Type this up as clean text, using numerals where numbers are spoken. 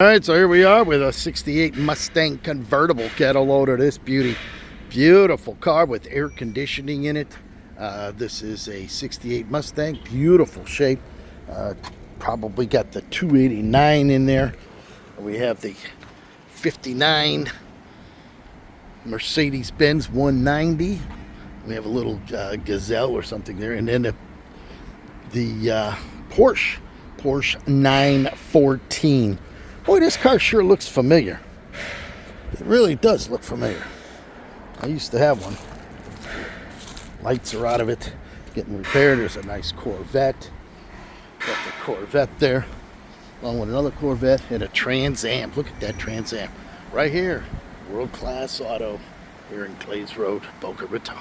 All right, so here we are with a 68 Mustang convertible. Get a load of this beauty. Beautiful car with air conditioning in it. This is a 68 Mustang, beautiful shape. Probably got the 289 in there. We have the 59 Mercedes-Benz 190. We have a little Gazelle or something there, and then the Porsche 914. Boy, this car sure looks familiar. It really does look familiar. I used to have one. Lights are out of it, getting repaired. There's a nice Corvette. Got the Corvette there, along with another Corvette and a Trans Am. Look at that Trans Am right here. World class auto here in Clays Road, Boca Raton.